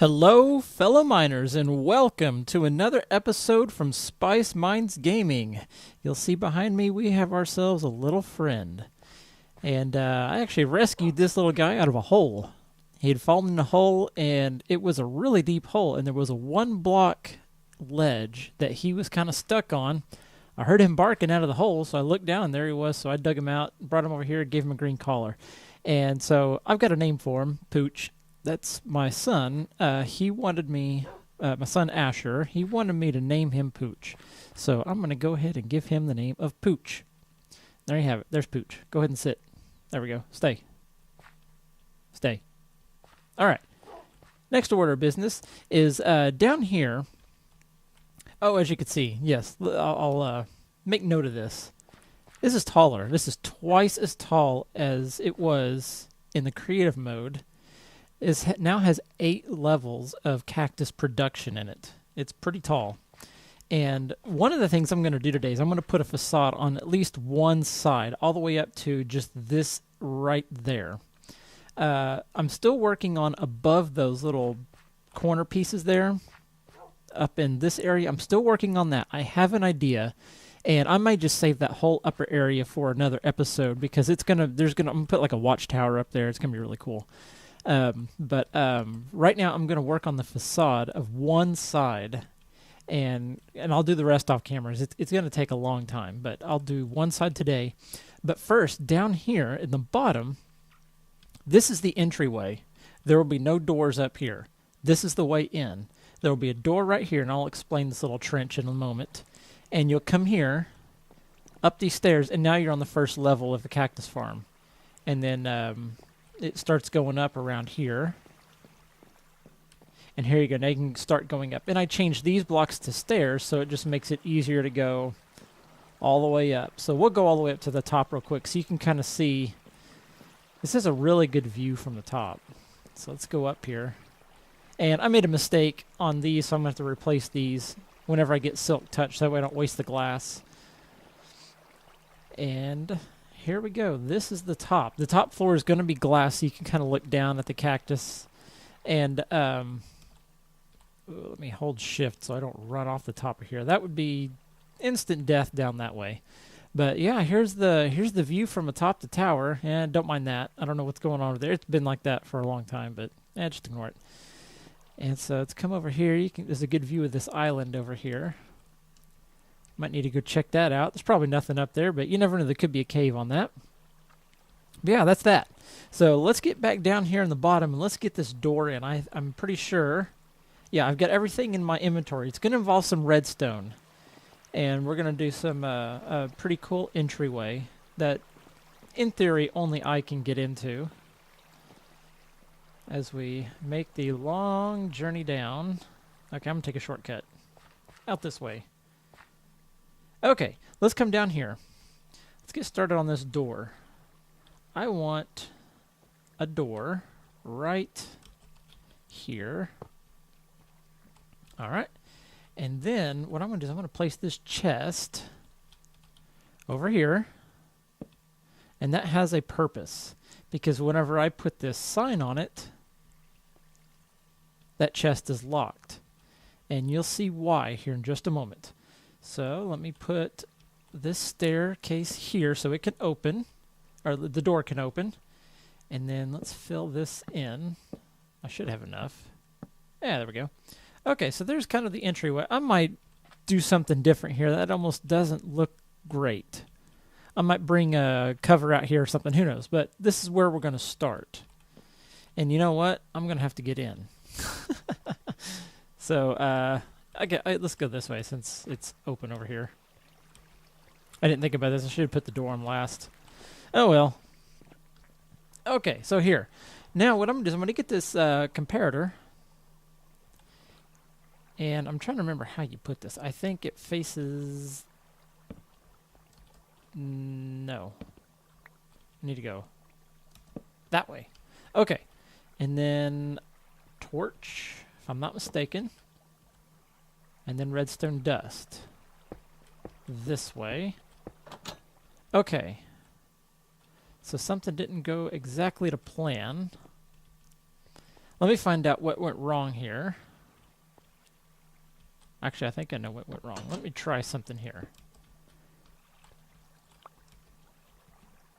Hello, fellow miners, and welcome to another episode from Spice Mines Gaming. You'll see behind me we have ourselves a little friend. And I actually rescued this little guy out of a hole. He had fallen in a hole, and it was a really deep hole, and there was a one-block ledge that he was kind of stuck on. I heard him barking out of the hole, so I looked down, and there he was, so I dug him out, brought him over here, gave him a green collar. And so I've got a name for him, Pooch. That's my son. He wanted me, my son Asher, he wanted me to name him Pooch. So I'm going to go ahead and give him the name of Pooch. There you have it. There's Pooch. Go ahead and sit. There we go. Stay. Stay. All right. Next order of business is down here. Oh, as you can see, yes, I'll make note of this. This is taller. This is twice as tall as it was in the creative mode. It now has 8 levels of cactus production in it. It's pretty tall. And one of the things I'm going to do today is I'm going to put a facade on at least one side, all the way up to just this right there. I'm still working on above those little corner pieces there, up in this area. I'm still working on that. I have an idea, and I might just save that whole upper area for another episode because I'm going to put like a watchtower up there. It's going to be really cool. But right now I'm going to work on the facade of one side, and I'll do the rest off cameras. It's going to take a long time, but I'll do one side today. But first, down here in the bottom, this is the entryway. There will be no doors up here. This is the way in. There will be a door right here, and I'll explain this little trench in a moment. And you'll come here, up these stairs, and now you're on the first level of the cactus farm. And then it starts going up around here. And here you go. Now you can start going up. And I changed these blocks to stairs, so it just makes it easier to go all the way up. So we'll go all the way up to the top real quick so you can kind of see. This is a really good view from the top. So let's go up here. And I made a mistake on these, so I'm going to have to replace these whenever I get silk touch, so that way I don't waste the glass. And here we go. This is the top. The top floor is going to be glass, so you can kind of look down at the cactus. And let me hold shift so I don't run off the top of here. That would be instant death down that way. But yeah, here's the view from atop the tower. And don't mind that. I don't know what's going on over there. It's been like that for a long time, but just ignore it. And so let's come over here. There's a good view of this island over here. Might need to go check that out. There's probably nothing up there, but you never know. There could be a cave on that. But yeah, that's that. So let's get back down here in the bottom, and let's get this door in. I'm pretty sure. Yeah, I've got everything in my inventory. It's going to involve some redstone. And we're going to do some a pretty cool entryway that, in theory, only I can get into as we make the long journey down. Okay, I'm going to take a shortcut out this way. Okay, let's come down here. Let's get started on this door. I want a door right here. All right. And then what I'm going to do is I'm going to place this chest over here. And that has a purpose. Because whenever I put this sign on it, that chest is locked. And you'll see why here in just a moment. So let me put this staircase here so it can open, or the door can open. And then let's fill this in. I should have enough. Yeah, there we go. Okay, so there's kind of the entryway. I might do something different here. That almost doesn't look great. I might bring a cover out here or something. Who knows? But this is where we're going to start. And you know what? I'm going to have to get in. So, okay, let's go this way since it's open over here. I didn't think about this. I should have put the door on last. Oh, well. Okay, so here. Now, what I'm going to do is I'm going to get this comparator. And I'm trying to remember how you put this. I think it faces... No. I need to go that way. Okay. And then torch, if I'm not mistaken. And then redstone dust. This way. Okay. So something didn't go exactly to plan. Let me find out what went wrong here. Actually, I think I know what went wrong. Let me try something here.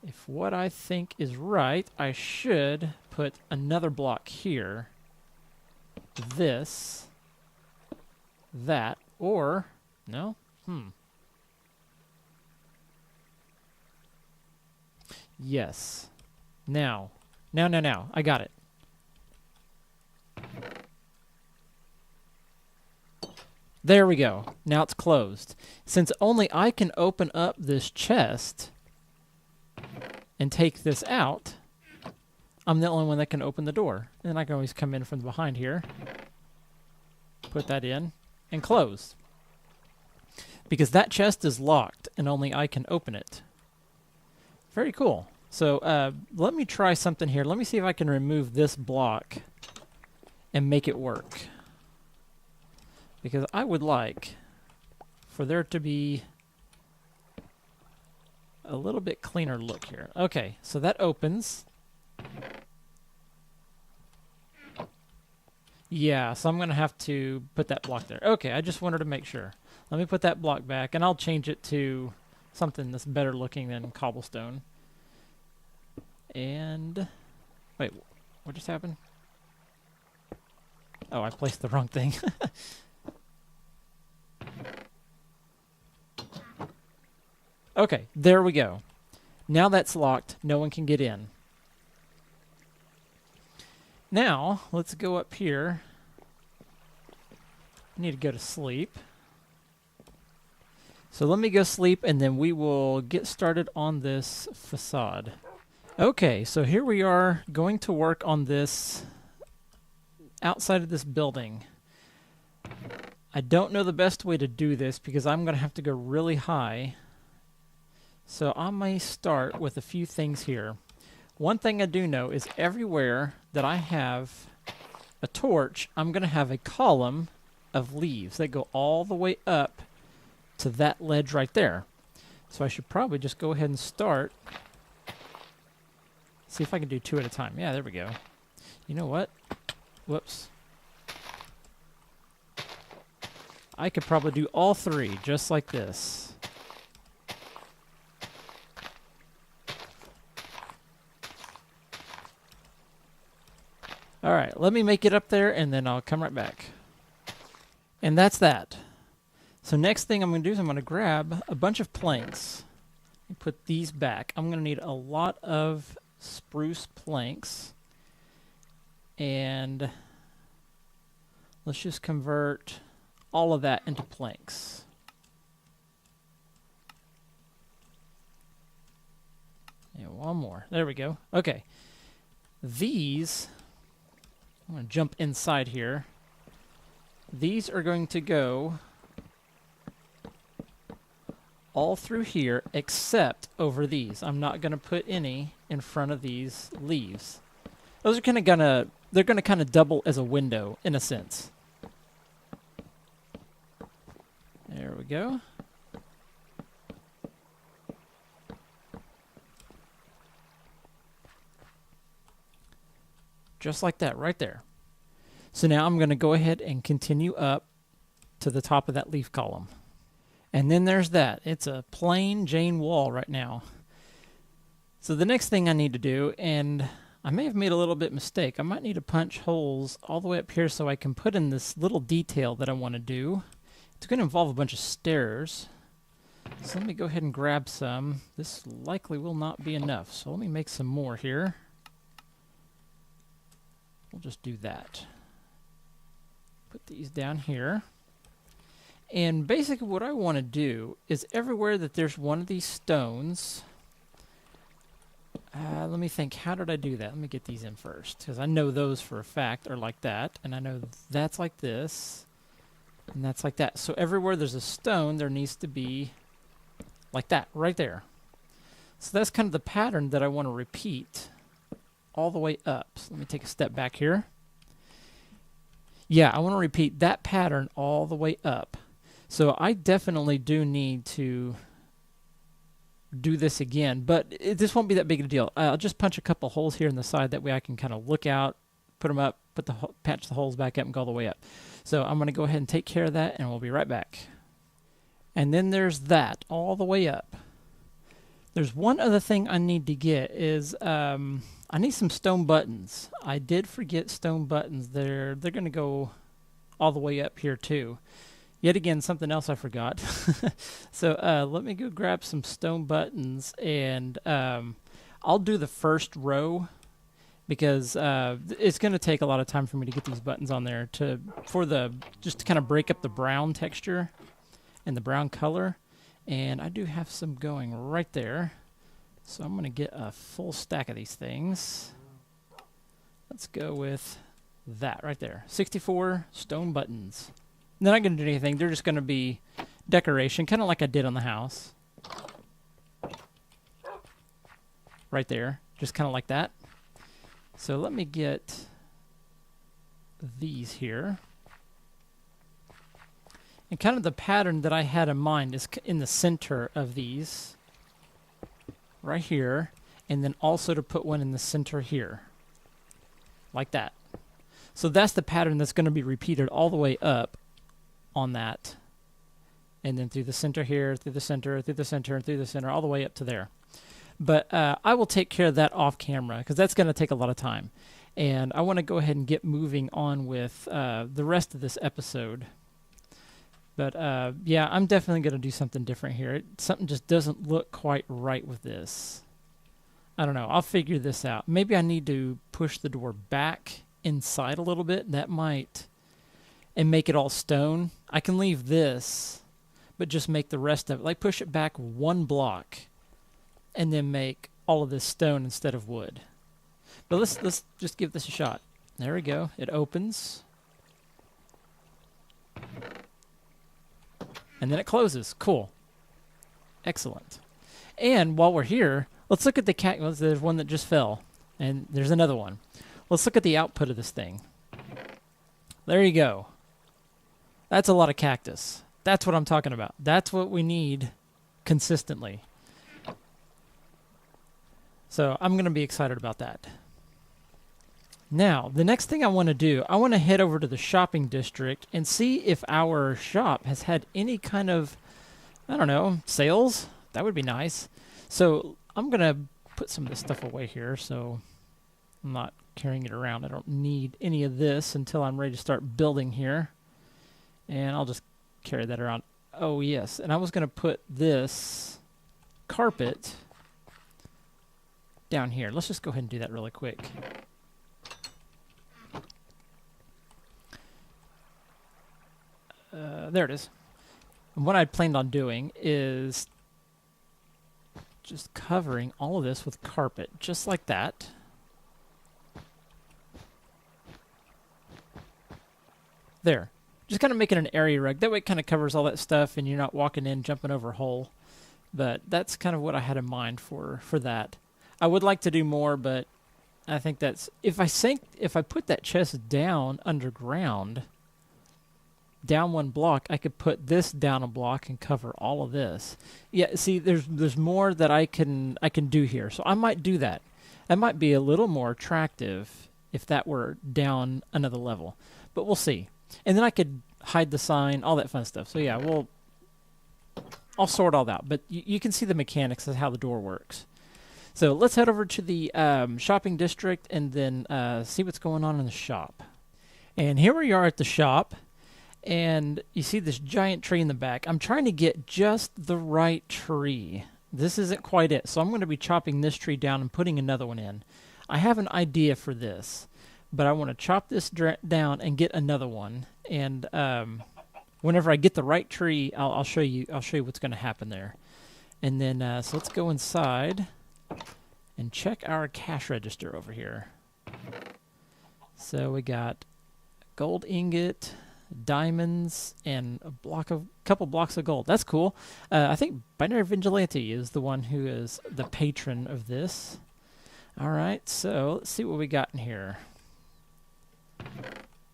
If what I think is right, I should put another block here. This. That. Or... No? Yes. Now. Now. I got it. There we go. Now it's closed. Since only I can open up this chest and take this out, I'm the only one that can open the door. And I can always come in from behind here, put that in, and close. Because that chest is locked and only I can open it. Very cool. So let me try something here. Let me see if I can remove this block and make it work. Because I would like for there to be a little bit cleaner look here. Okay, so that opens. Yeah, so I'm going to have to put that block there. Okay, I just wanted to make sure. Let me put that block back, and I'll change it to something that's better looking than cobblestone. And... wait, what just happened? Oh, I placed the wrong thing. Okay, there we go. Now that's locked. No one can get in. Now, let's go up here. I need to go to sleep. So let me go sleep, and then we will get started on this facade. Okay, so here we are going to work on this outside of this building. I don't know the best way to do this because I'm going to have to go really high. So I may start with a few things here. One thing I do know is everywhere that I have a torch, I'm going to have a column of leaves that go all the way up to that ledge right there. So I should probably just go ahead and start. See if I can do 2 at a time. Yeah, there we go. You know what? Whoops. I could probably do all 3 just like this. All right, let me make it up there, and then I'll come right back. And that's that. So next thing I'm going to do is I'm going to grab a bunch of planks and put these back. I'm going to need a lot of spruce planks. And let's just convert all of that into planks. And one more. There we go. Okay. These... I'm going to jump inside here. These are going to go all through here except over these. I'm not going to put any in front of these leaves. Those are they're going to kind of double as a window in a sense. There we go. Just like that, right there. So now I'm going to go ahead and continue up to the top of that leaf column. And then there's that. It's a plain Jane wall right now. So the next thing I need to do, and I may have made a little bit mistake, I might need to punch holes all the way up here so I can put in this little detail that I want to do. It's going to involve a bunch of stairs. So let me go ahead and grab some. This likely will not be enough, so let me make some more here. We'll just do that. Put these down here. And basically what I want to do is everywhere that there's one of these stones, let me think, how did I do that? Let me get these in first, because I know those for a fact are like that, and I know that's like this, and that's like that. So everywhere there's a stone, there needs to be like that, right there. So that's kind of the pattern that I want to repeat all the way up. So let me take a step back here. Yeah, I want to repeat that pattern all the way up. So I definitely do need to do this again, but this won't be that big of a deal. I'll just punch a couple holes here in the side, that way I can kind of look out put them up, patch the holes back up, and go all the way up. So I'm going to go ahead and take care of that, and we'll be right back. And then there's that all the way up. There's one other thing I need to get is I need some stone buttons. I did forget stone buttons. They're going to go all the way up here too. Yet again, something else I forgot. So let me go grab some stone buttons, and I'll do the first row because it's going to take a lot of time for me to get these buttons on there just to kind of break up the brown texture and the brown color. And I do have some going right there. So I'm going to get a full stack of these things. Let's go with that right there. 64 stone buttons. They're not going to do anything. They're just going to be decoration, kind of like I did on the house. Right there. Just kind of like that. So let me get these here. And kind of the pattern that I had in mind is in the center of these. Right here. And then also to put one in the center here. Like that. So that's the pattern that's going to be repeated all the way up on that. And then through the center here, through the center, through the center, and through the center, all the way up to there. But I will take care of that off camera because that's going to take a lot of time. And I want to go ahead and get moving on with the rest of this episode. But yeah, I'm definitely going to do something different here. Something just doesn't look quite right with this. I don't know. I'll figure this out. Maybe I need to push the door back inside a little bit. That might... and make it all stone. I can leave this, but just make the rest of it. Like push it back one block and then make all of this stone instead of wood. But let's just give this a shot. There we go. It opens. And then it closes. Cool. Excellent. And while we're here, let's look at the cat. Well, there's one that just fell. And there's another one. Let's look at the output of this thing. There you go. That's a lot of cactus. That's what I'm talking about. That's what we need consistently. So I'm going to be excited about that. Now, the next thing I want to do, I want to head over to the shopping district and see if our shop has had any kind of, I don't know, sales. That would be nice. So I'm going to put some of this stuff away here so I'm not carrying it around. I don't need any of this until I'm ready to start building here. And I'll just carry that around. Oh, yes. And I was going to put this carpet down here. Let's just go ahead and do that really quick. There it is. And what I'd planned on doing is just covering all of this with carpet, just like that. There. Just kind of making an area rug. That way it kind of covers all that stuff and you're not walking in, jumping over a hole. But that's kind of what I had in mind for that. I would like to do more, but I think that's... If I put that chest down underground, down one block, I could put this down a block and cover all of this. Yeah, see, there's more that I can do here. So I might do that. That might be a little more attractive if that were down another level. But we'll see. And then I could hide the sign, all that fun stuff. So yeah, I'll sort all that out. But you can see the mechanics of how the door works. So let's head over to the shopping district and then see what's going on in the shop. And here we are at the shop. And you see this giant tree in the back. I'm trying to get just the right tree. This isn't quite it. So I'm going to be chopping this tree down and putting another one in. I have an idea for this. But I want to chop this down and get another one. And whenever I get the right tree, I'll show you what's going to happen there. And then so let's go inside and check our cash register over here. So we got gold ingot, diamonds, and a couple blocks of gold. That's cool. I think Binary Vigilante is the one who is the patron of this. All right, so let's see what we got in here.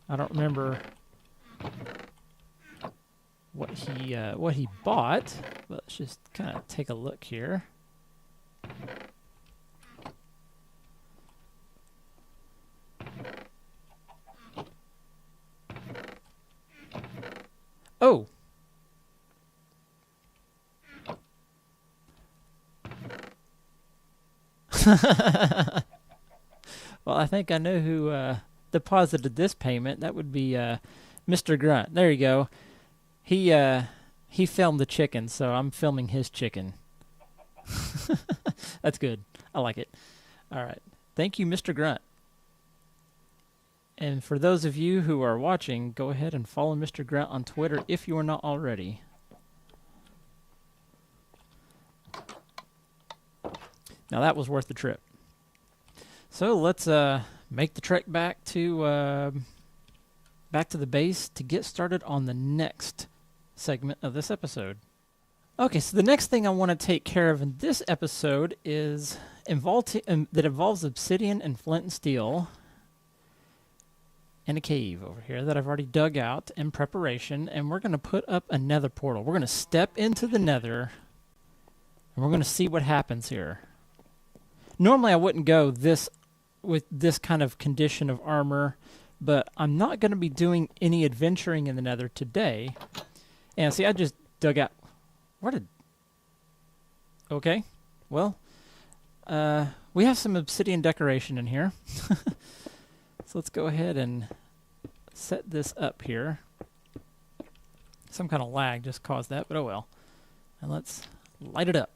I don't remember what he bought, but let's just kind of take a look here. Oh. Well, I think I know who deposited this payment. That would be Mr. Grunt. There you go. He filmed the chicken, so I'm filming his chicken. That's good. I like it. All right. Thank you, Mr. Grunt. And for those of you who are watching, go ahead and follow Mr. Grunt on Twitter if you are not already. Now that was worth the trip. So let's make the trek back to the base to get started on the next segment of this episode. Okay, so the next thing I want to take care of in this episode is that involves obsidian and flint and steel and a cave over here that I've already dug out in preparation, and we're going to put up a nether portal. We're going to step into the nether, and we're going to see what happens here. Normally I wouldn't go with this kind of condition of armor, but I'm not going to be doing any adventuring in the nether today. And see, I just dug out... Okay, well, we have some obsidian decoration in here. So let's go ahead and set this up here. Some kind of lag just caused that, but oh well. And let's light it up.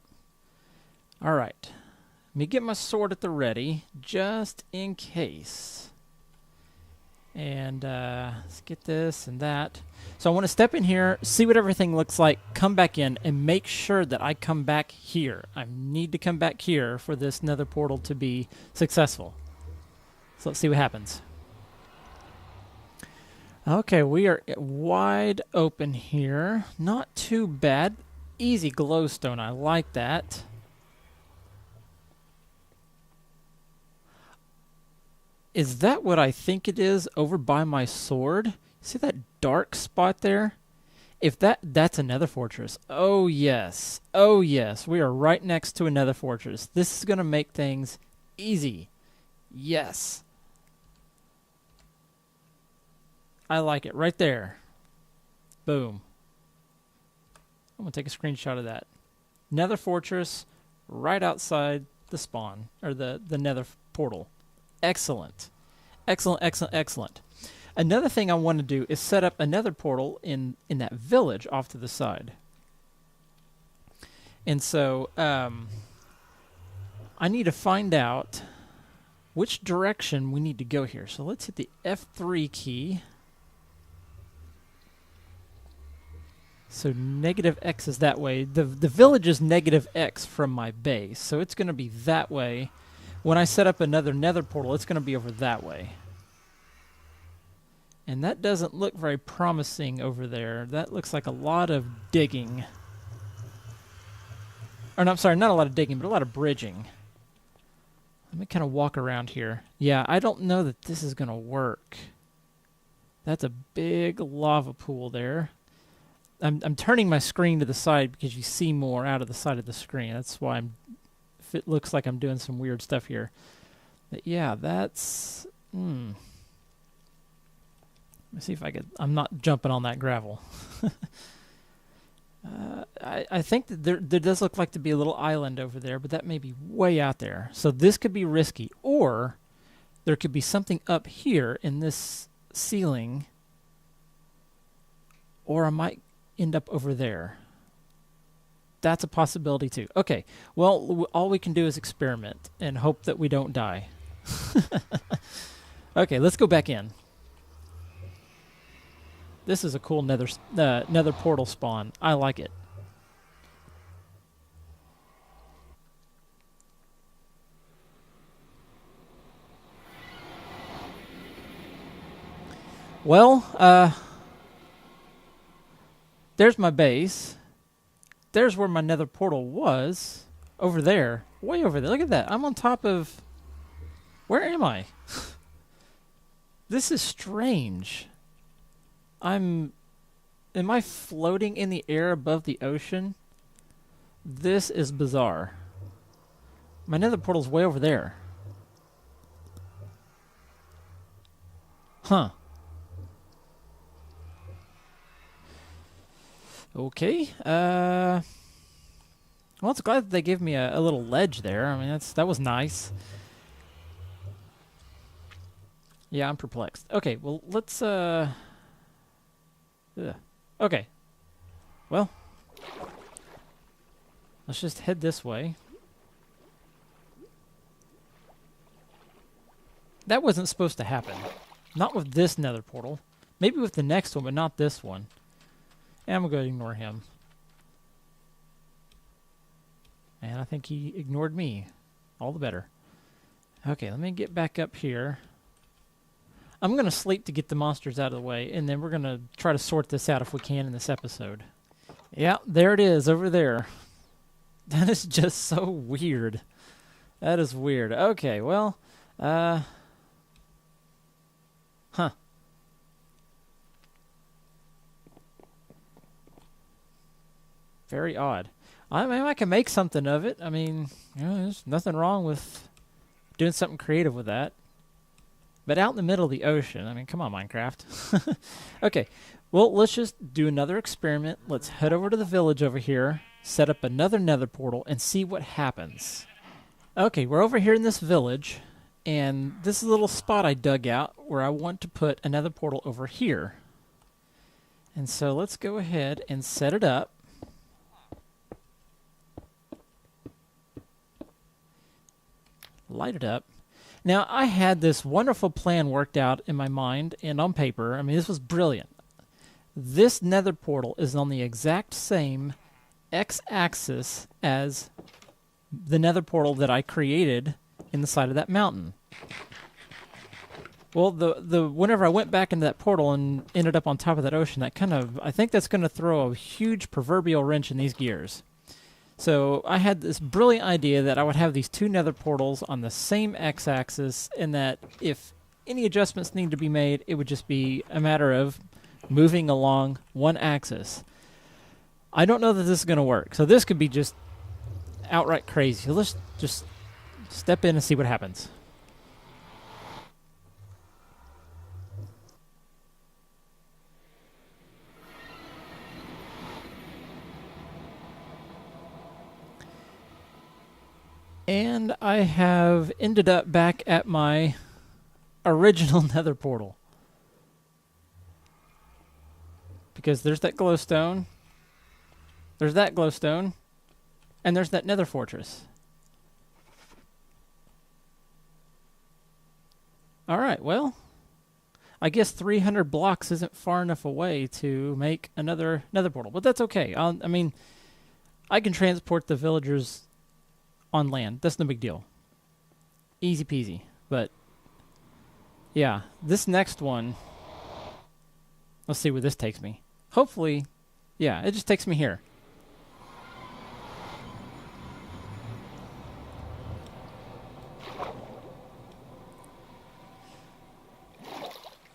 All right. Let me get my sword at the ready, just in case. And let's get this and that. So I want to step in here, see what everything looks like, come back in, and make sure that I come back here. I need to come back here for this nether portal to be successful. So let's see what happens. Okay, we are wide open here. Not too bad. Easy glowstone. I like that. Is that what I think it is over by my sword? See that dark spot there? If that's another fortress. Oh yes. Oh yes. We are right next to another fortress. This is going to make things easy. Yes. I like it right there. Boom. I'm going to take a screenshot of that. Nether fortress right outside the spawn, or the nether portal. Excellent. Excellent, excellent, excellent. Another thing I want to do is set up another portal in that village off to the side. And so I need to find out which direction we need to go here. So let's hit the F3 key. So negative X is that way. The village is negative X from my base, so it's going to be that way. When I set up another nether portal, it's going to be over that way. And that doesn't look very promising over there. That looks like a lot of digging. Or no, I'm sorry, not a lot of digging, but a lot of bridging. Let me kind of walk around here. Yeah, I don't know that this is going to work. That's a big lava pool there. I'm turning my screen to the side because you see more out of the side of the screen. That's why if it looks like I'm doing some weird stuff here. But yeah, that's... Let me see if I could... I'm not jumping on that gravel. I think that there does look like to be a little island over there, but that may be way out there. So this could be risky. Or there could be something up here in this ceiling. Or I might end up over there. That's a possibility too. Okay, well, all we can do is experiment and hope that we don't die. Okay, let's go back in. This is a cool nether portal spawn. I like it. Well, there's my base. There's where my nether portal was. Over there. Way over there. Look at that. I'm on top of... Where am I? This is strange. Am I floating in the air above the ocean? This is bizarre. My nether portal's way over there. Huh. Okay. Well, it's glad that they gave me a little ledge there. I mean, that was nice. Yeah, I'm perplexed. Okay, well, let's, Okay. Well, let's just head this way. That wasn't supposed to happen. Not with this nether portal. Maybe with the next one, but not this one. And I'm going to ignore him. And I think he ignored me. All the better. Okay, let me get back up here. I'm going to sleep to get the monsters out of the way, and then we're going to try to sort this out if we can in this episode. Yeah, there it is, over there. That is just so weird. That is weird. Okay, well, huh. Very odd. I mean, I can make something of it. I mean, you know, there's nothing wrong with doing something creative with that. But out in the middle of the ocean, I mean, come on, Minecraft. Okay, well, let's just do another experiment. Let's head over to the village over here, set up another nether portal, and see what happens. Okay, we're over here in this village, and this is a little spot I dug out where I want to put another portal over here. And so let's go ahead and set it up. Light it up. Now, I had this wonderful plan worked out in my mind and on paper. I mean, this was brilliant. This nether portal is on the exact same x-axis as the nether portal that I created in the side of that mountain. Well, whenever I went back into that portal and ended up on top of that ocean, that kind of, I think that's going to throw a huge proverbial wrench in these gears. So I had this brilliant idea that I would have these two nether portals on the same x-axis, and that if any adjustments need to be made, it would just be a matter of moving along one axis. I don't know that this is going to work, so this could be just outright crazy. So let's just step in and see what happens. And I have ended up back at my original nether portal. Because there's that glowstone, there's that glowstone, and there's that nether fortress. Alright, well, I guess 300 blocks isn't far enough away to make another nether portal. But that's okay. I mean, I can transport the villagers on land. That's no big deal. Easy peasy. But yeah, this next one, let's see where this takes me. Hopefully, yeah, it just takes me here.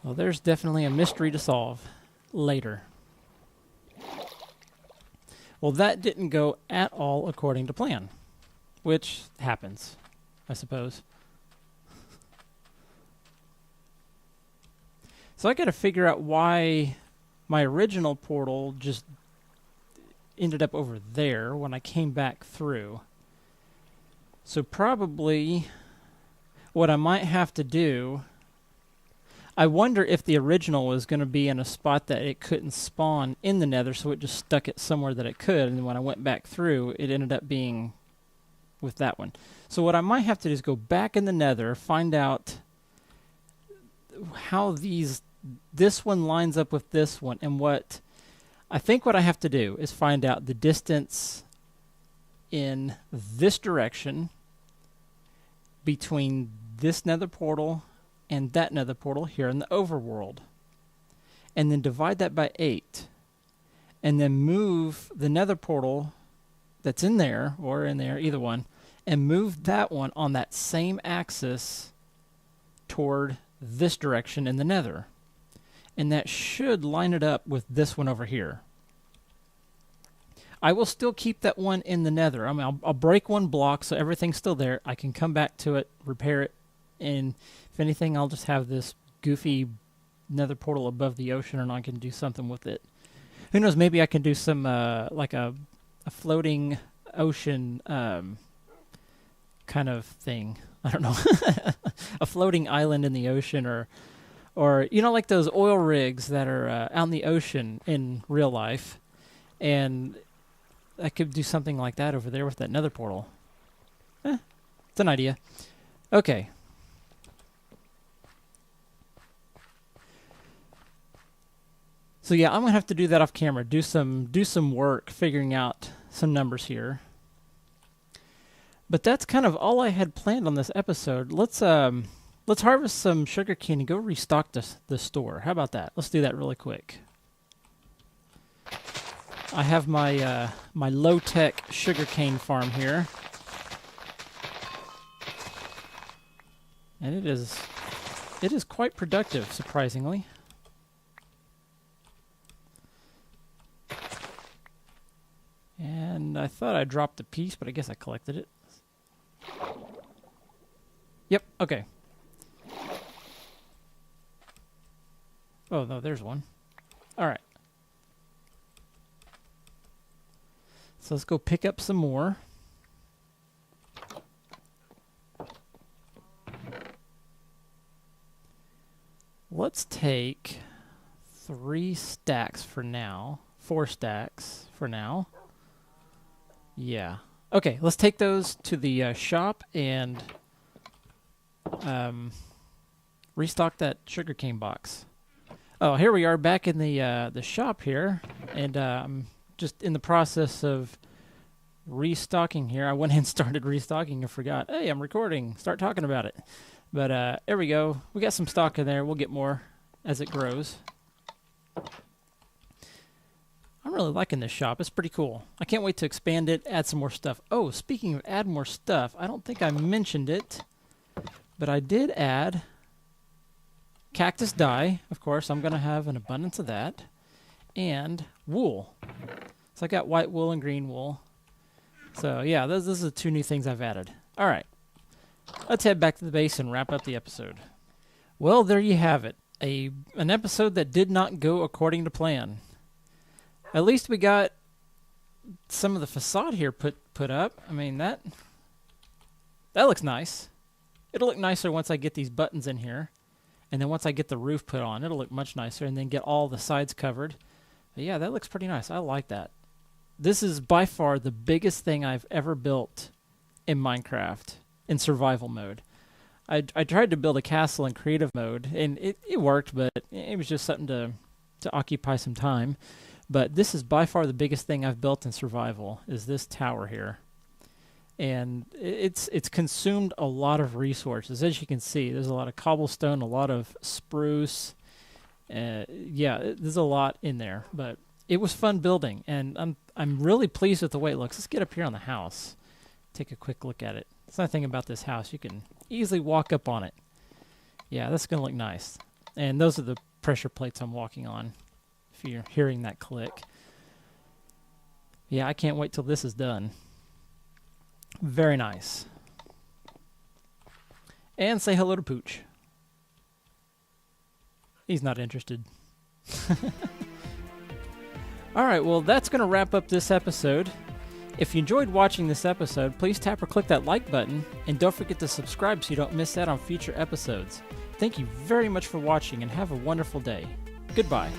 Well, there's definitely a mystery to solve later. Well, that didn't go at all according to plan. Which happens, I suppose. So I got to figure out why my original portal just ended up over there when I came back through. So probably what I might have to do, I wonder if the original was going to be in a spot that it couldn't spawn in the nether, so it just stuck it somewhere that it could, and when I went back through, it ended up being with that one. So what I might have to do is go back in the nether, find out how this one lines up with this one, and what I think what I have to do is find out the distance in this direction between this nether portal and that nether portal here in the overworld, and then divide that by 8, and then move the nether portal that's in there, or in there, either one, and move that one on that same axis toward this direction in the nether. And that should line it up with this one over here. I will still keep that one in the nether. I mean, I'll break one block so everything's still there. I can come back to it, repair it, and if anything, I'll just have this goofy nether portal above the ocean, and I can do something with it. Who knows? Maybe I can do some like a floating ocean kind of thing. I don't know. A floating island in the ocean, or you know, like those oil rigs that are out in the ocean in real life, and I could do something like that over there with that nether portal. It's an idea. Okay. So yeah, I'm gonna have to do that off camera. Do some work figuring out some numbers here. But that's kind of all I had planned on this episode. Let's harvest some sugarcane and go restock the store. How about that? Let's do that really quick. I have my my low-tech sugarcane farm here, and it is quite productive, surprisingly. And I thought I dropped a piece, but I guess I collected it. Yep, okay. Oh, no, there's one. All right. So let's go pick up some more. Let's take 3 stacks for now. 4 stacks for now. Yeah. Okay, let's take those to the shop and restock that sugarcane box. Oh, here we are back in the shop here, and I'm just in the process of restocking here. I went and started restocking and forgot. Hey, I'm recording. Start talking about it. But there we go. We got some stock in there. We'll get more as it grows. I'm really liking this shop. It's pretty cool. I can't wait to expand it, add some more stuff. Oh, speaking of add more stuff, I don't think I mentioned it, but I did add cactus dye. Of course, I'm going to have an abundance of that. And wool. So I got white wool and green wool. So yeah, those are the 2 new things I've added. All right. Let's head back to the base and wrap up the episode. Well, there you have it. An episode that did not go according to plan. At least we got some of the facade here put up. I mean, that looks nice. It'll look nicer once I get these buttons in here. And then once I get the roof put on, it'll look much nicer. And then get all the sides covered. But yeah, that looks pretty nice. I like that. This is by far the biggest thing I've ever built in Minecraft in survival mode. I tried to build a castle in creative mode, and it worked, but it was just something to occupy some time. But this is by far the biggest thing I've built in survival, is this tower here. And it's consumed a lot of resources. As you can see, there's a lot of cobblestone, a lot of spruce. Yeah, there's a lot in there, but it was fun building, and I'm really pleased with the way it looks. Let's get up here on the house. Take a quick look at it. It's nice thing about this house. You can easily walk up on it. Yeah, that's going to look nice. And those are the pressure plates I'm walking on, if you're hearing that click. Yeah, I can't wait till this is done. Very nice. And say hello to Pooch. He's not interested. Alright, well that's going to wrap up this episode. If you enjoyed watching this episode, please tap or click that like button, and don't forget to subscribe so you don't miss out on future episodes. Thank you very much for watching, and have a wonderful day. Goodbye.